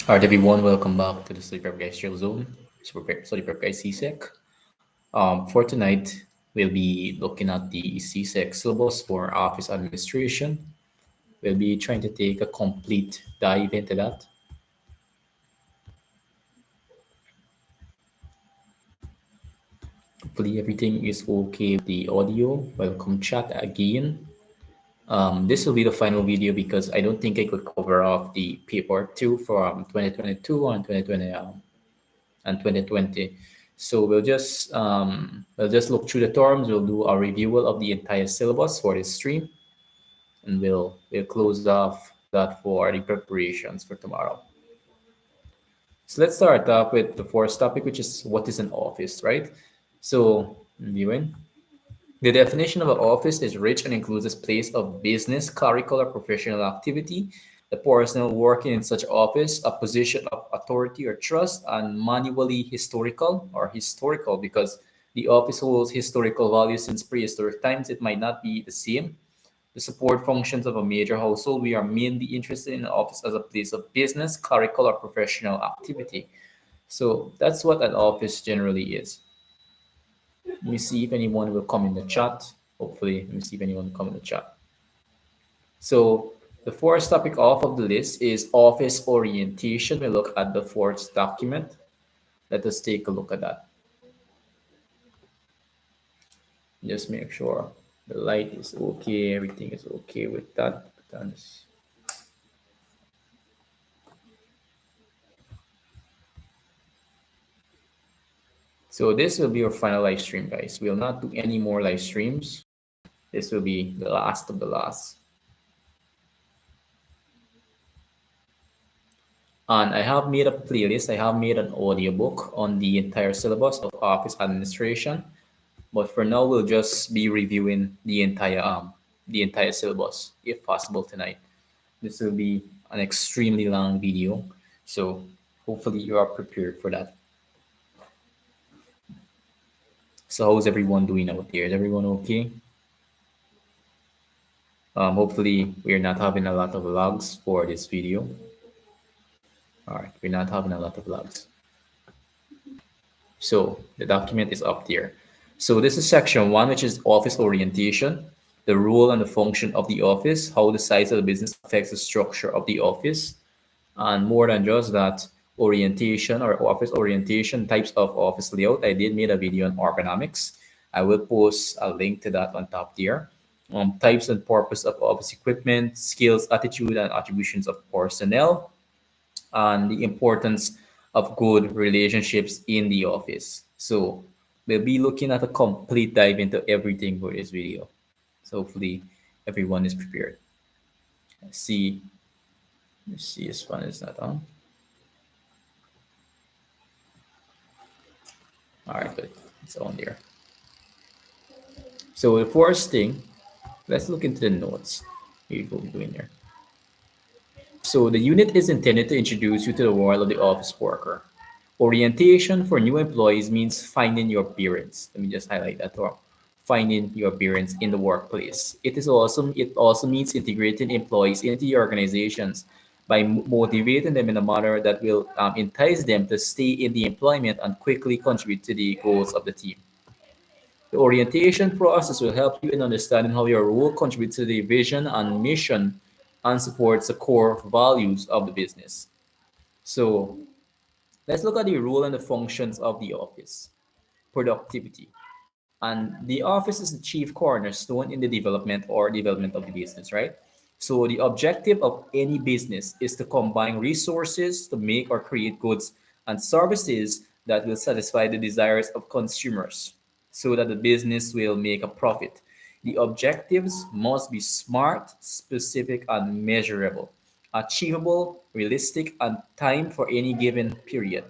Alright, everyone, welcome back to the Study Prep Guys Chill Zone. Study Prep Guys CSEC. For tonight, we'll be looking at the CSEC syllabus for office administration. We'll be trying to take a complete dive into that. Hopefully, everything is okay with the audio. Welcome, chat again. This will be the final video because I don't think I could cover off the paper 2 from 2022 and 2020. So we'll just look through the terms. We'll do a review of the entire syllabus for this stream, and we'll close off that for the preparations for tomorrow. So let's start off with the first topic, which is what is an office, right? So viewing. The definition of an office is rich and includes a place of business, clerical, or professional activity. The personnel working in such office, a position of authority or trust, and manually historical because the office holds historical value since prehistoric times. It might not be the same. The support functions of a major household. We are mainly interested in the office as a place of business, clerical, or professional activity. So that's what an office generally is. Let me see if anyone will come in the chat. Hopefully, let me see if anyone will come in the chat. So the first topic off of the list is office orientation. We look at the fourth document. Let us take a look at that. Just make sure the light is okay. Everything is okay with that. So this will be our final live stream, guys. We'll not do any more live streams. This will be the last of the last. And I have made a playlist. I have made an audiobook on the entire syllabus of office administration. But for now, we'll just be reviewing the entire syllabus, if possible, tonight. This will be an extremely long video, so hopefully you are prepared for that. So how's everyone doing out there? Is everyone okay? Hopefully we're not having a lot of logs for this video. All right, we're not having a lot of logs. So the document is up there. So this is section 1, which is office orientation, the role and the function of the office, how the size of the business affects the structure of the office, and more than just that, orientation or office orientation, types of office layout. I did make a video on ergonomics. I will post a link to that on top there. Types and purpose of office equipment, skills, attitude, and attributions of personnel, and the importance of good relationships in the office. So we'll be looking at a complete dive into everything for this video. So hopefully everyone is prepared. Let's see this one is not on. All right, good. It's on there. So the first thing, let's look into the notes. Here we'll be doing there. So the unit is intended to introduce you to the world of the office worker. Orientation for new employees means finding your bearings. Let me just highlight that term. Finding your bearings in the workplace. It also means integrating employees into the organizations by motivating them in a manner that will entice them to stay in the employment and quickly contribute to the goals of the team. The orientation process will help you in understanding how your role contributes to the vision and mission and supports the core values of the business. So let's look at the role and the functions of the office. Productivity. And the office is the chief cornerstone in the development of the business, right? So the objective of any business is to combine resources to make or create goods and services that will satisfy the desires of consumers so that the business will make a profit. The objectives must be smart, specific, and measurable, achievable, realistic, and timed for any given period.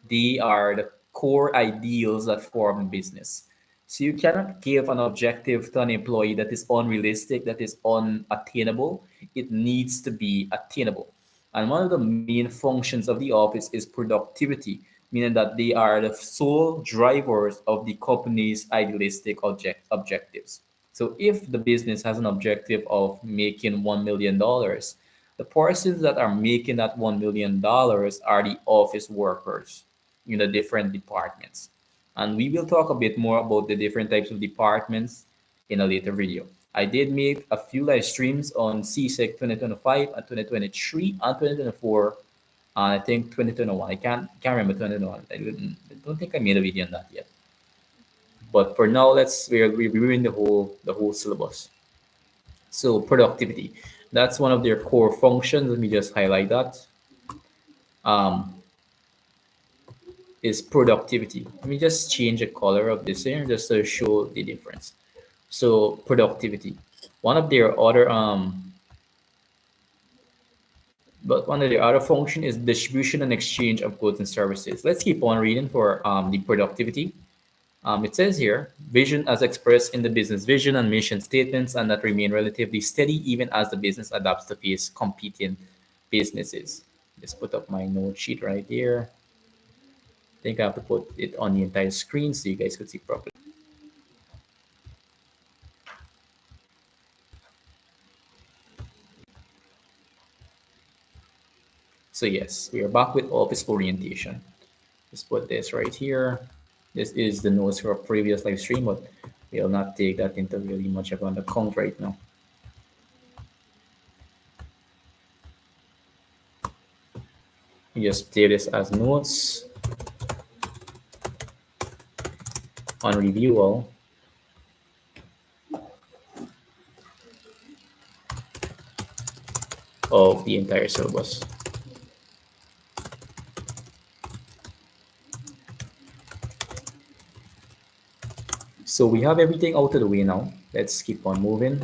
They are the core ideals that form business. So you cannot give an objective to an employee that is unrealistic, that is unattainable. It needs to be attainable. And one of the main functions of the office is productivity, meaning that they are the sole drivers of the company's idealistic objectives. So if the business has an objective of making $1 million, The persons that are making that $1 million are the office workers in the different departments. And we will talk a bit more about the different types of departments in a later video. I did make a few live streams on CSEC 2025 and 2023 and 2024. I think 2021. I can't remember 2021. I don't think I made a video on that yet. But for now, we're reviewing the whole syllabus. So productivity, that's one of their core functions. Let me just highlight that. Um, is productivity. Let me just change the color of this here just to show the difference. So productivity, one of their other but one of the other function is distribution and exchange of goods and services. Let's keep on reading for the productivity. It says here, vision as expressed in the business vision and mission statements and that remain relatively steady even as the business adapts to face competing businesses. Just put up my note sheet right here. I think I have to put it on the entire screen so you guys could see properly. So yes, we are back with office orientation. Just put this right here. This is the notes for a previous live stream, but we'll not take that into really much of an account right now. We just save this as notes on Reviewal. Of the entire syllabus. So we have everything out of the way now. Let's keep on moving.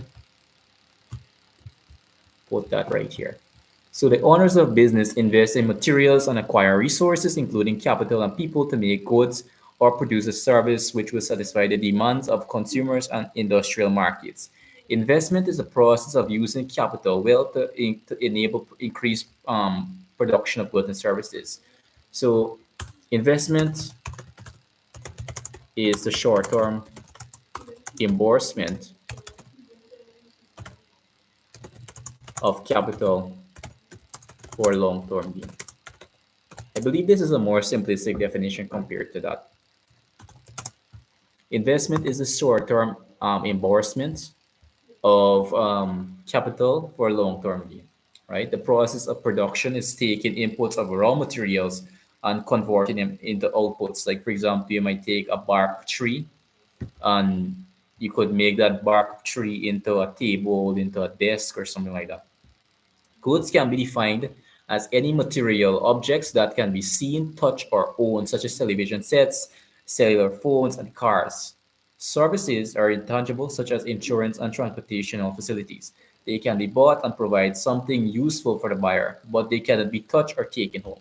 Put that right here. So the owners of business invest in materials and acquire resources, including capital and people, to make goods or produce a service which will satisfy the demands of consumers and industrial markets. Investment is a process of using capital well to enable increased production of goods and services. So investment is the short-term reimbursement of capital for long-term gain. I believe this is a more simplistic definition compared to that. Investment is a short-term reimbursement of capital for long-term gain, right? The process of production is taking inputs of raw materials and converting them into outputs. Like, for example, you might take a bark tree and you could make that bark tree into a table, into a desk, or something like that. Goods can be defined as any material objects that can be seen, touched, or owned, such as television sets, cellular phones, and cars. Services are intangible, such as insurance and transportational facilities. They can be bought and provide something useful for the buyer, but they cannot be touched or taken home.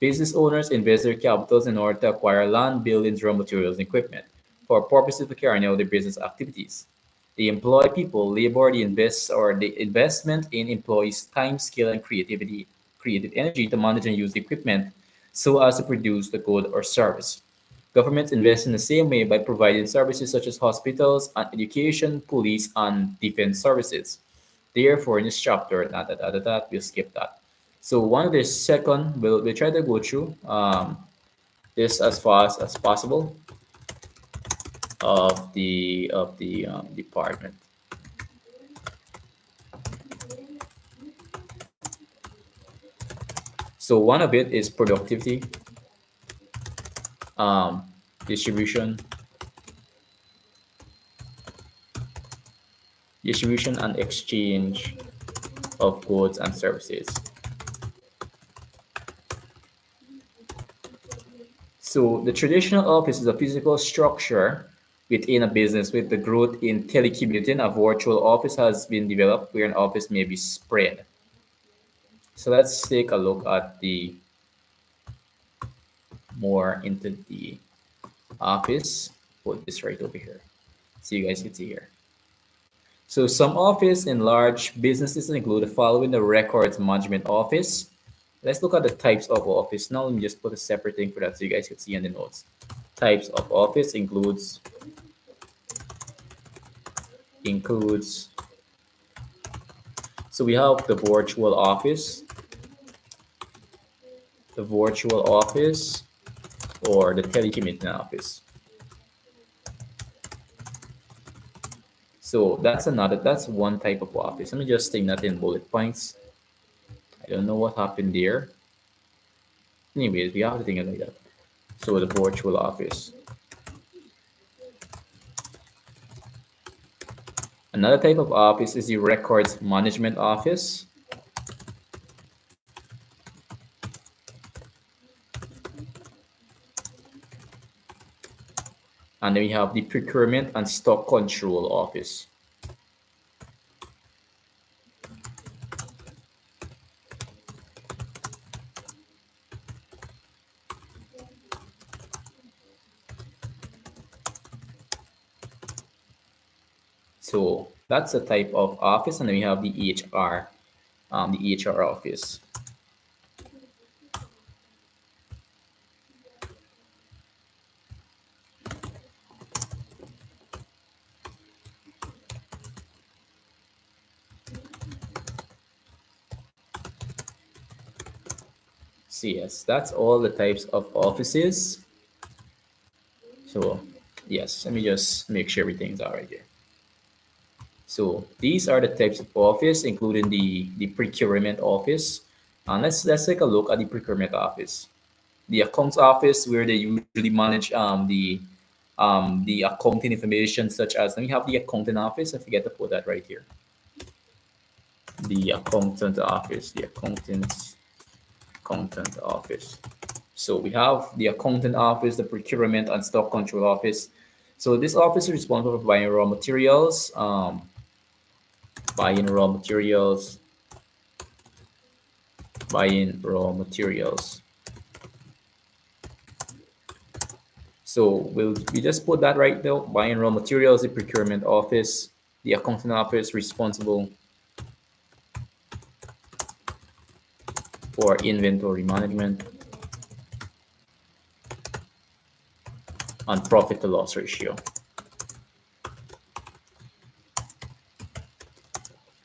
Business owners invest their capitals in order to acquire land, buildings, raw materials, and equipment for purposes of carrying out their business activities. They employ people, labor, the investment in employees' time, skill, and creative energy to manage and use the equipment so as to produce the good or service. Governments invest in the same way by providing services such as hospitals and education, police, and defense services. Therefore, in this chapter, we'll skip that. So one of the second, we'll try to go through this as fast as possible of the department. So one of it is productivity, um, distribution, and exchange of goods and services. So the traditional office is a physical structure within a business. With the growth in telecommuting, a virtual office has been developed where an office may be spread. So let's take a look at the more into the office. Put this right over here so you guys can see here. So some office in large businesses include the following: the records management office. Let's look at the types of office. Now let me just put a separate thing for that so you guys can see in the notes. Types of office includes So we have the virtual office, or the telecommuting office. So that's one type of office. Let me just state that in bullet points. I don't know what happened there. Anyways, we have to think it like that. So the virtual office. Another type of office is the records management office. And then we have the procurement and stock control office. So that's a type of office. And then we have the HR office. So yes, that's all the types of offices. So yes, let me just make sure everything's all right here. So these are the types of office, including the procurement office. And let's take a look at the procurement office. The accounts office, where they usually manage the accounting information, such as, let me have the accounting office. I forget to put that right here. The accountant office, the accountant office. So we have the accountant office, the procurement and stock control office. So this office is responsible for buying raw materials, buying raw materials, buying raw materials. So we just put that right there. Buying raw materials, the procurement office, the accounting office responsible for inventory management and profit to loss ratio.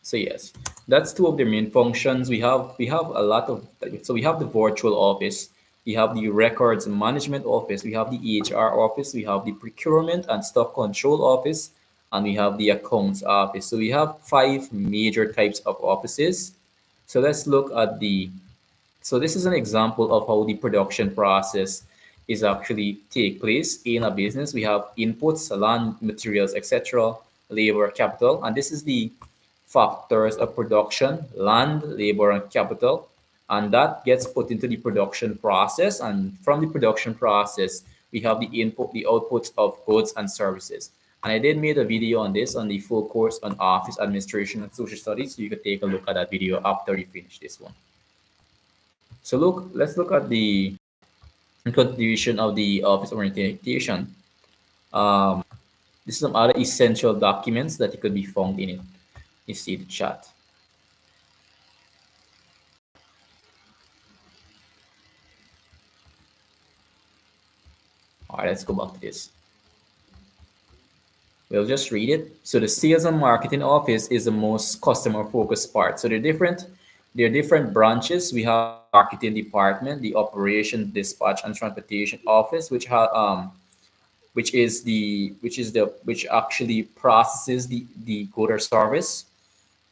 So yes, that's two of their main functions. We have a lot of, so we have the virtual office, we have the records management office, we have the HR office, we have the procurement and stock control office, and we have the accounts office. So we have five major types of offices. So let's look at the, so this is an example of how the production process is actually take place in a business. We have inputs, land, materials, etc., labor, capital, and this is the factors of production: land, labor, and capital. And that gets put into the production process. And from the production process, we have the input, the output of goods and services. And I did made a video on this on the full course on office administration and social studies. So you can take a look at that video after you finish this one. So let's look at the contribution of the office orientation. Um, this is some other essential documents that could be found in it. You see the chat. All right, let's go back to this. We'll just read it. So the sales and marketing office is the most customer focused part. So there are different branches. We have marketing department, the operations, dispatch, and transportation office, which actually processes the good or service.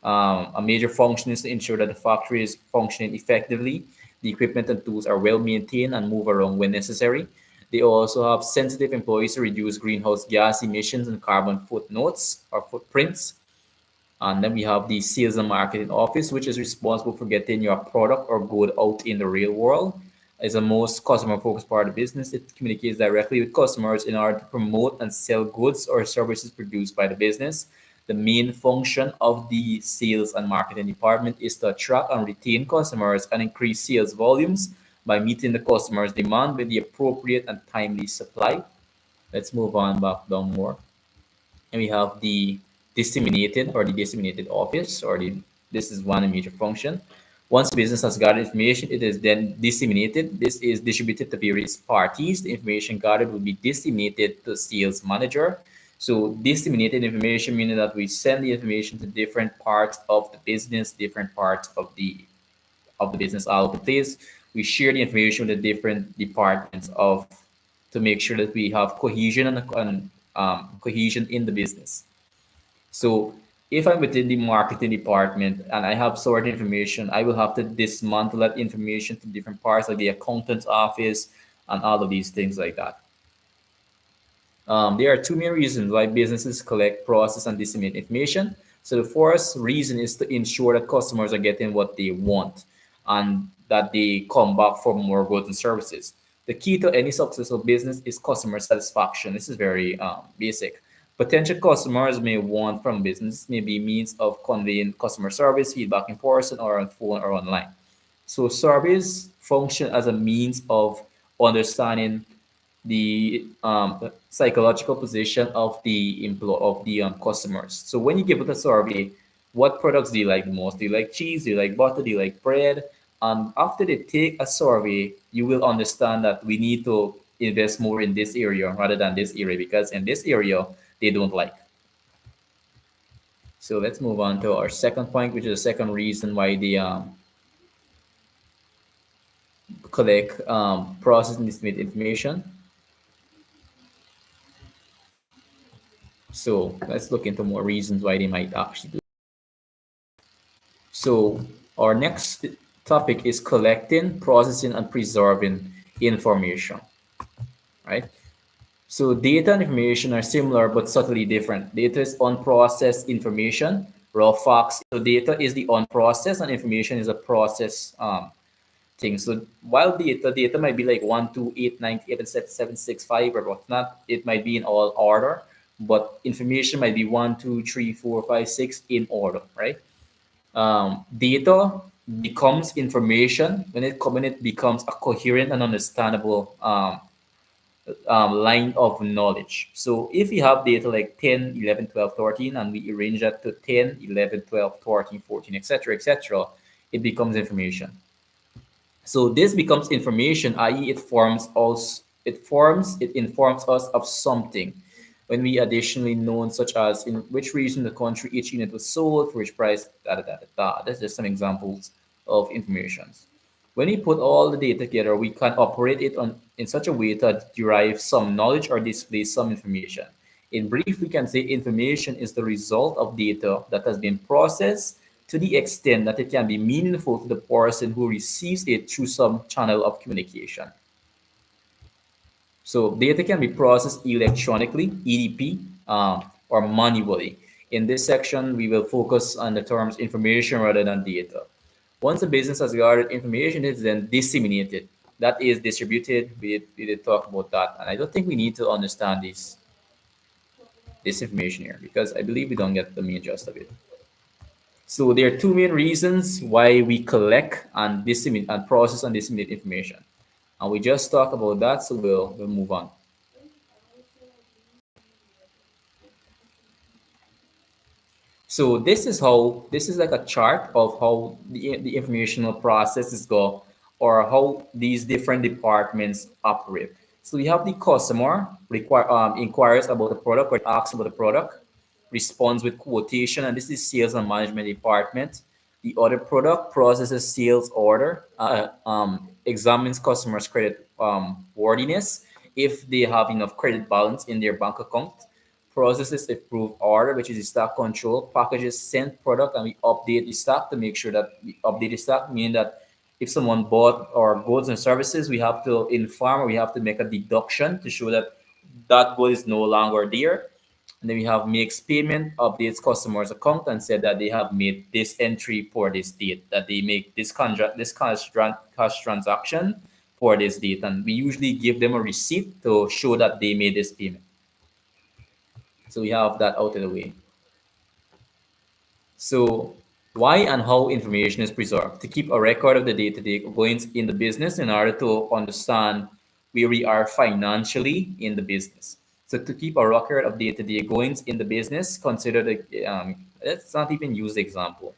A major function is to ensure that the factory is functioning effectively, the equipment and tools are well maintained and move around when necessary. They also have sensitive employees to reduce greenhouse gas emissions and carbon footnotes or footprints. And then we have the sales and marketing office, which is responsible for getting your product or good out in the real world. It's the most customer focused part of the business. It communicates directly with customers in order to promote and sell goods or services produced by the business. The main function of the sales and marketing department is to attract and retain customers and increase sales volumes by meeting the customer's demand with the appropriate and timely supply. Let's move on back down more. And we have the disseminated office, or this is one major function. Once business has gathered information, it is then disseminated. This is distributed to various parties. The information gathered will be disseminated to sales manager, So disseminated information meaning that we send the information to different parts of the business, different parts of the business all over the place. We share the information with the different departments of to make sure that we have cohesion and cohesion in the business. So if I'm within the marketing department and I have certain information, I will have to dismantle that information to different parts, like the accountant's office and all of these things like that. There are two main reasons why businesses collect, process, and disseminate information. So the first reason is to ensure that customers are getting what they want and that they come back for more goods and services. The key to any successful business is customer satisfaction. This is very basic. Potential customers may want from business maybe means of conveying customer service, feedback in person or on phone or online. So surveys function as a means of understanding the psychological position of the customers. So when you give it a survey, what products do you like the most? Do you like cheese? Do you like butter? Do you like bread? And after they take a survey, you will understand that we need to invest more in this area rather than this area because in this area they don't like. So let's move on to our second point, which is the second reason why they collect, process, and disseminate information. So let's look into more reasons why they might actually do. So our next topic is collecting, processing, and preserving information, right? So data and information are similar but subtly different. Data is unprocessed information, raw facts. So data is the unprocessed and information is a process thing. So while data might be like 1, 2, 8, 9, 8, 7, 6, 5 or whatnot, it might be in all order, but information might be 1, 2, 3, 4, 5, 6 in order, right? Data becomes information when it becomes a coherent and understandable line of knowledge. So if you have data like 10, 11, 12, 13, and we arrange that to 10, 11, 12, 13, 14, etc., etc., it becomes information. So this becomes information, i.e., it informs us of something. When we additionally known, such as in which region of the country each unit was sold, for which price, da da da da da. That's just some examples of information. When we put all the data together, we can operate it on in such a way to derive some knowledge or display some information. In brief, we can say information is the result of data that has been processed to the extent that it can be meaningful to the person who receives it through some channel of communication. So data can be processed electronically, EDP, or manually. In this section, we will focus on the terms information rather than data. Once a business has gathered information, it's then disseminated. That is distributed. We did talk about that. And I don't think we need to understand this information here because I believe we don't get the main gist of it. So there are two main reasons why we collect and disseminate and process and disseminate information. And we just talked about that, so we'll move on. So this is like a chart of how the informational processes go or how these different departments operate. So we have the customer inquires about the product or asks about the product, responds with quotation, and this is sales and management department. The other product processes sales order, examines customers' credit worthiness if they have enough credit balance in their bank account, processes approve order, which is the stock control, packages sent product, and we update the stock to make sure that we update the stock, meaning that if someone bought our goods and services, we have to inform or we have to make a deduction to show that that good is no longer there. And then we have makes payment, updates customers account and said that they have made this entry for this date, that they make this contract, this cash transaction for this date. And we usually give them a receipt to show that they made this payment. So we have that out of the way. So why and how information is preserved. To keep a record of the day-to-day goings in the business in order to understand where we are financially in the business. So to keep a record of day-to-day goings in the business, consider let's not even use the example.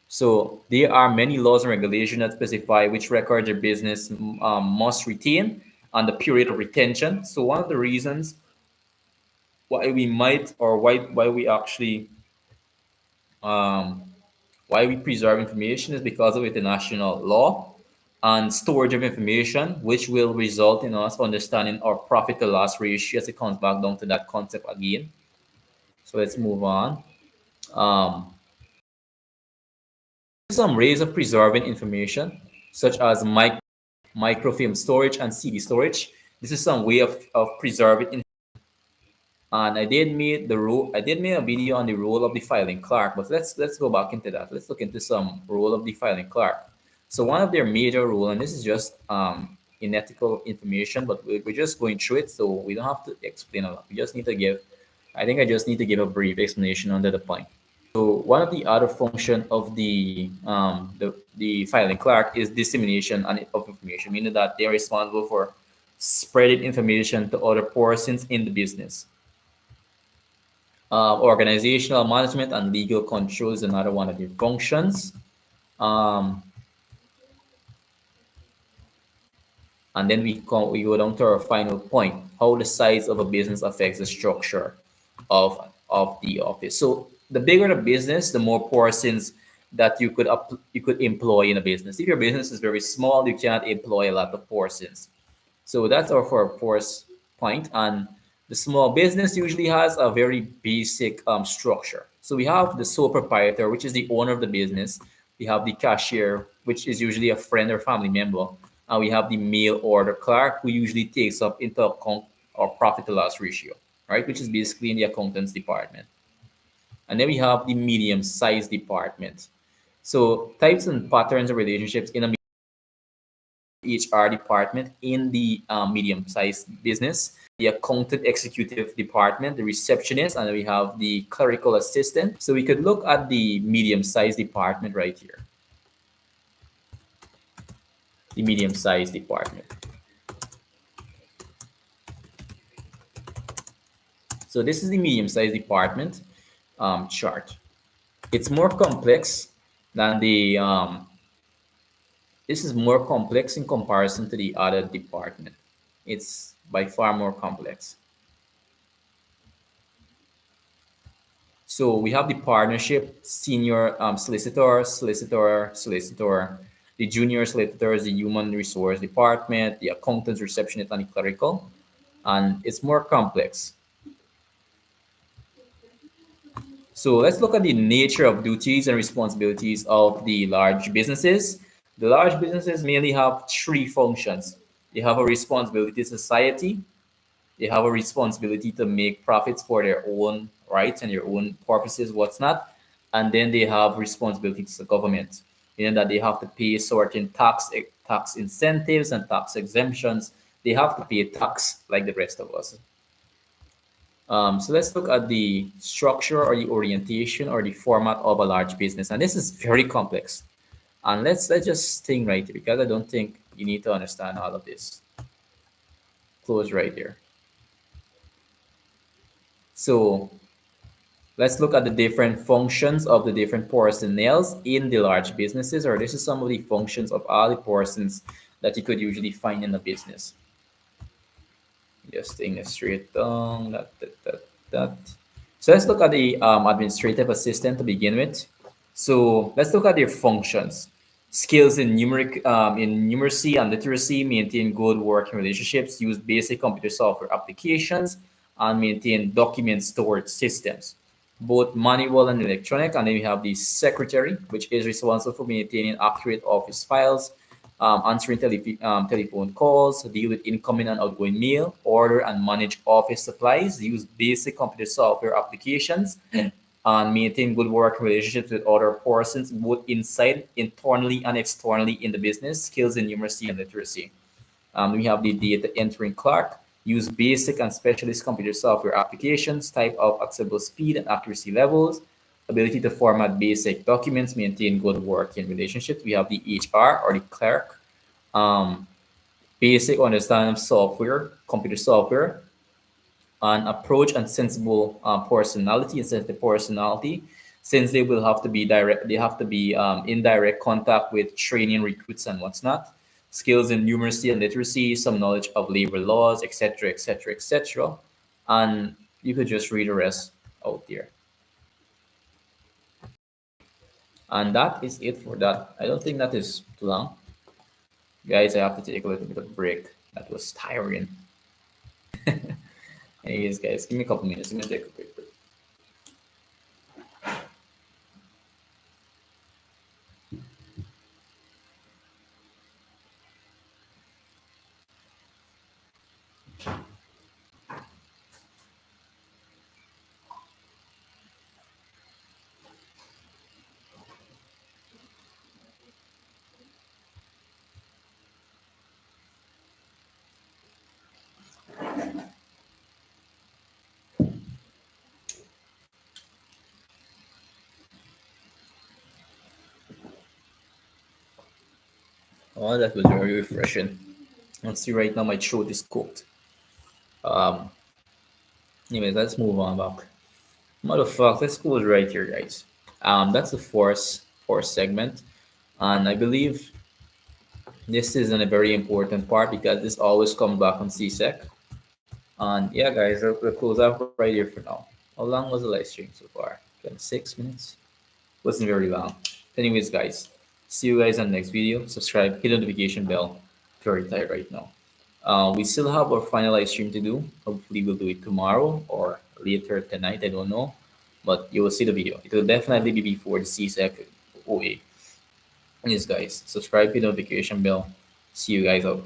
So there are many laws and regulations that specify which records a business must retain and the period of retention. So one of the reasons why we might, or why we actually, um, why we preserve information is because of international law and storage of information, which will result in us understanding our profit to loss ratio as it comes back down to that concept again. So let's move on. Um, some ways of preserving information, such as microfilm storage and CD storage. This is some way of preserving. And I did make a video on the role of the filing clerk, but let's go back into that. Let's look into some role of the filing clerk. So one of their major role, and this is just unethical information, but we're just going through it, so we don't have to explain a lot. We just need to give, I think I just need to give a brief explanation under the point. So one of the other function of the filing clerk is dissemination of information, meaning that they're responsible for spreading information to other persons in the business. Organizational management and legal control is another one of the functions. Um, and then we go down to our final point: how the size of a business affects the structure of the office. So the bigger the business, the more persons that you could employ in a business. If your business is very small, you cannot employ a lot of persons. So that's our first point. And the small business usually has a very basic structure. So we have the sole proprietor, which is the owner of the business. We have the cashier, which is usually a friend or family member. And we have the mail order clerk, who usually takes up into account our profit to loss ratio, right? Which is basically in the accountants department. And then we have the medium sized department. So types and patterns of relationships in a HR department in the medium-sized business, the accountant executive department, the receptionist, and then we have the clerical assistant. So we could look at the medium-sized department right here. The medium-sized department. So this is the medium-sized department chart. It's more complex than the this is more complex in comparison to the other department. It's by far more complex. So we have the partnership, senior solicitor, solicitor, the junior solicitors, the human resource department, the accountants, receptionist, and the clerical. And it's more complex. So let's look at the nature of duties and responsibilities of the large businesses. The large businesses mainly have three functions. They have a responsibility to society, they have a responsibility to make profits for their own rights and their own purposes, what's not. And then they have responsibility to the government, meaning that they have to pay certain tax incentives and tax exemptions. They have to pay tax like the rest of us. So let's look at the structure or the orientation or the format of a large business. And this is very complex. And let's just think right here, because I don't think you need to understand all of this. Close right there. So let's look at the different functions of the different personnels in the large businesses, or this is some of the functions of all the persons that you could usually find in a business. Just taking a straight down, that. So let's look at the administrative assistant to begin with. So let's look at their functions. Skills in numeracy and literacy, maintain good working relationships, use basic computer software applications, and maintain document storage systems, both manual and electronic. And then we have the secretary, which is responsible for maintaining accurate office files, answering telephone calls, deal with incoming and outgoing mail, order and manage office supplies, use basic computer software applications, and maintain good working relationships with other persons, both inside, internally, and externally in the business, skills in numeracy and literacy. We have the data entering clerk, use basic and specialist computer software applications, type of acceptable speed and accuracy levels, ability to format basic documents, maintain good working relationships. We have the HR or the clerk, basic understanding of software, computer software, an approach and sensible personality and sensitive personality, since they will have to be direct, they have to be in direct contact with training recruits and what's not. Skills in numeracy and literacy, some knowledge of labor laws, etc., etc., etc. And You could just read the rest out there. And that is it for that. I don't think that is too long. Guys, I have to take a little bit of break. That was tiring. Anyways, guys, give me a couple minutes. I'm gonna take a quick break. Oh, that was very refreshing. Let's see, right now my throat is cooked. Um, anyways, let's move on back. Motherfucker, let's go right here, guys. That's the fourth segment, and I believe this is a very important part because this always comes back on CSEC. And yeah, guys, we'll close out right here for now. How long was the live stream so far? 6 minutes. Wasn't very long. Anyways, guys, see you guys on the next video. Subscribe, hit the notification bell. Very tired right now. We still have our final live stream to do. Hopefully, we'll do it tomorrow or later tonight. I don't know, but you will see the video. It will definitely be before the CSEC OA. Yes, guys, subscribe, hit the notification bell. See you guys out.